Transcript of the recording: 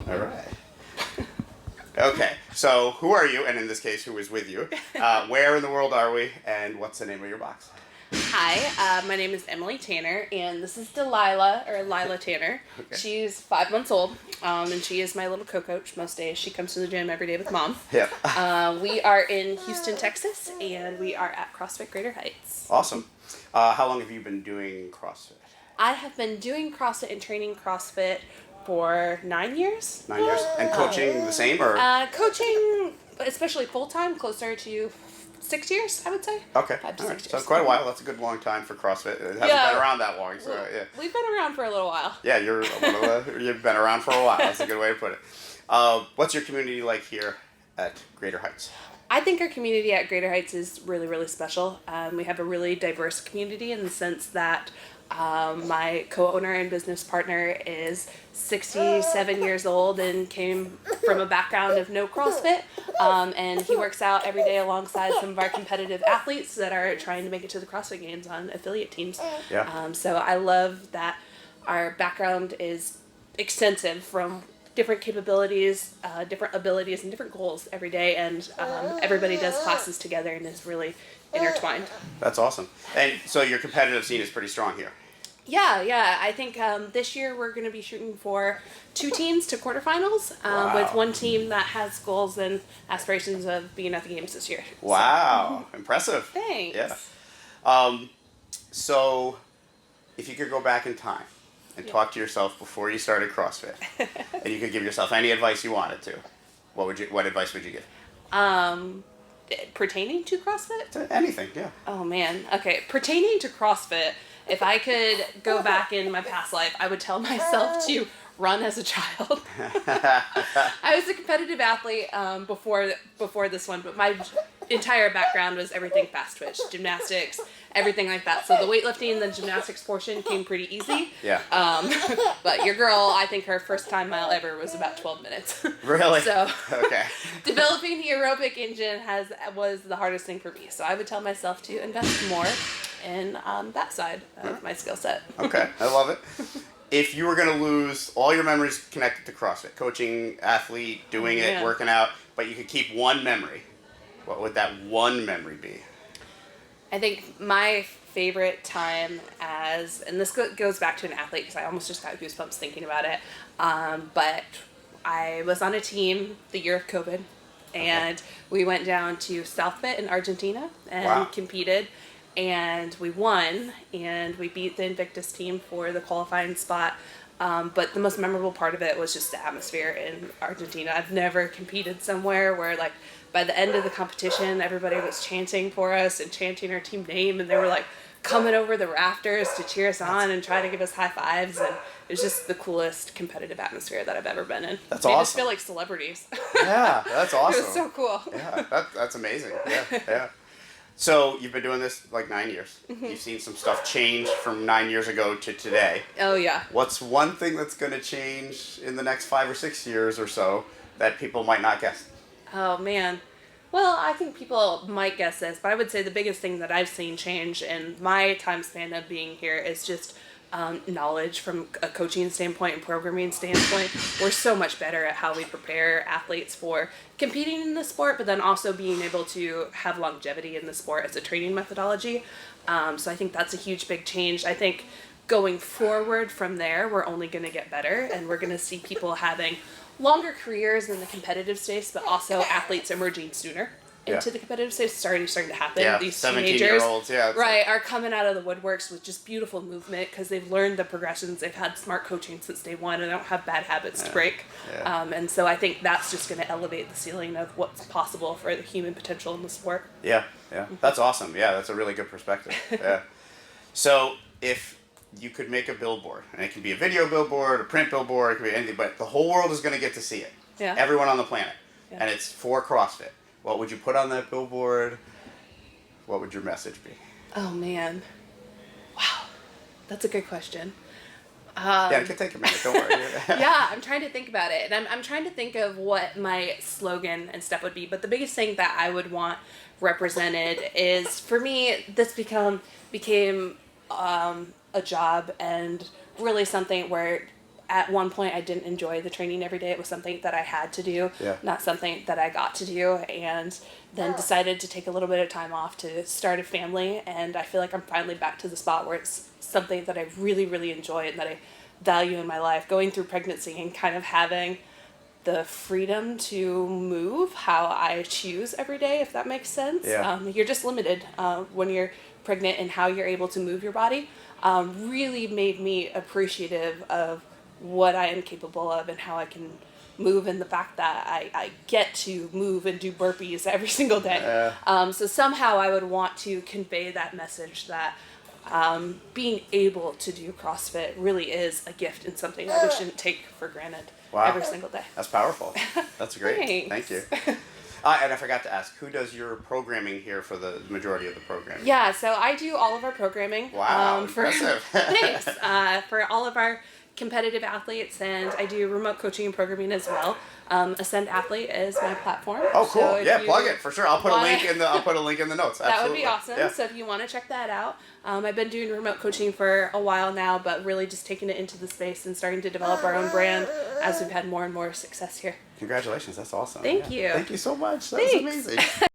All right. Okay, so who are you? And in this case, who is with you? Where in the world are we? And what's the name of your box? Hi, my name is Emily Tanner, and this is Delilah, or Lila Tanner. Okay. She's 5 months old, and she is my little co-coach most days. She comes to the gym every day with Mom. Yep. We are in Houston, Texas, and we are at CrossFit Greater Heights. Awesome. How long have you been doing CrossFit? I have been doing CrossFit and training CrossFit for 9 years. 9 years. And coaching the same, or? Coaching, especially full-time, closer to 6 years, I would say. Okay. 5 to 6 years. So quite a while. That's a good long time for CrossFit. It hasn't been around that long. So, yeah. We've been around for a little while. Yeah, you've been around for a while. That's a good way to put it. What's your community like here at Greater Heights? I think our community at Greater Heights is really, really special. We have a really diverse community in the sense that my co-owner and business partner is 67 years old and came from a background of no CrossFit, and he works out every day alongside some of our competitive athletes that are trying to make it to the CrossFit Games on affiliate teams. Yeah. So I love that our background is extensive from different capabilities, different abilities, and different goals every day, and everybody does classes together and is really intertwined. That's awesome. And so your competitive scene is pretty strong here. Yeah. I think this year we're going to be shooting for 2 teams to quarterfinals, with one team that has goals and aspirations of being at the games this year. Wow. So. Impressive. Thanks. Yeah. So if you could go back in time and talk to yourself before you started CrossFit, and you could give yourself any advice you wanted to, what advice would you give? Pertaining to CrossFit? To anything, yeah. Oh man. Okay. Pertaining to CrossFit, if I could go back in my past life, I would tell myself to run as a child. I was a competitive athlete before this one, but my entire background was everything fast twitch, gymnastics, everything like that. So the weightlifting and the gymnastics portion came pretty easy. Yeah. But your girl, I think her first time mile ever was about 12 minutes. Really? So okay. Developing the aerobic engine was the hardest thing for me. So I would tell myself to invest more in that side of my skill set. Okay, I love it. If you were going to lose all your memories connected to CrossFit, coaching, athlete, doing it, working out, but you could keep one memory, what would that one memory be? I think my favorite time and this goes back to an athlete because I almost just got goosebumps thinking about it, but I was on a team the year of COVID, and we went down to South Bend in Argentina and competed. And we won, and we beat the Invictus team for the qualifying spot. But the most memorable part of it was just the atmosphere in Argentina. I've never competed somewhere where, like, by the end of the competition, everybody was chanting for us and chanting our team name, and they were, like, coming over the rafters to cheer us on and try to give us high fives. And it was just the coolest competitive atmosphere that I've ever been in. That's awesome. Made us feel like celebrities. Yeah, that's awesome. It was so cool. Yeah, that's amazing. Yeah. So you've been doing this like 9 years. Mm-hmm. You've seen some stuff change from 9 years ago to today. Oh, yeah. What's one thing that's going to change in the next 5 or 6 years or so that people might not guess? Oh, man. Well, I think people might guess this, but I would say the biggest thing that I've seen change in my time span of being here is just knowledge from a coaching standpoint and programming standpoint. We're so much better at how we prepare athletes for competing in the sport, but then also being able to have longevity in the sport as a training methodology. So I think that's a huge, big change. I think going forward from there, we're only going to get better, and we're going to see people having longer careers in the competitive space, but also athletes emerging sooner into the competitive space. It's already starting to happen. Yeah, these 17-year-olds, are coming out of the woodworks with just beautiful movement because they've learned the progressions. They've had smart coaching since day one, and they don't have bad habits to break. Yeah. And so I think that's just going to elevate the ceiling of what's possible for the human potential in the sport. Yeah. That's awesome. Yeah, that's a really good perspective. Yeah. So if you could make a billboard, and it can be a video billboard, a print billboard, it could be anything, but the whole world is going to get to see it. Yeah. Everyone on the planet. Yeah. And it's for CrossFit. What would you put on that billboard? What would your message be? Oh, man. Wow. That's a good question. Yeah, it could take a minute. Don't worry. Yeah, I'm trying to think about it. And I'm trying to think of what my slogan and stuff would be. But the biggest thing that I would want represented is, for me, this became a job and really something where at one point I didn't enjoy the training every day. It was something that I had to do, Yeah. not something that I got to do, and then decided to take a little bit of time off to start a family, and I feel like I'm finally back to the spot where it's something that I really, really enjoy and that I value in my life. Going through pregnancy and kind of having the freedom to move how I choose every day, if that makes sense. Yeah. You're just limited when you're pregnant and how you're able to move your body. Really made me appreciative of what I am capable of and how I can move, and the fact that I get to move and do burpees every single day. So somehow I would want to convey that message that being able to do CrossFit really is a gift and something that we shouldn't take for granted every single day. That's powerful. That's great. Thanks. Thank you. And I forgot to ask, who does your programming here for the majority of the programming? Yeah, so I do all of our programming. Wow, for, impressive. Thanks. For all of our competitive athletes, and I do remote coaching and programming as well. Ascend Athlete is my platform. Oh, cool. So if Yeah, you plug it for sure. I'll put a link in the notes. That would Absolutely. be awesome. Yeah. So if you want to check that out, I've been doing remote coaching for a while now, but really just taking it into the space and starting to develop our own brand as we've had more and more success here. Congratulations. That's awesome. Thank you. Thank you so much. That was Thanks. amazing.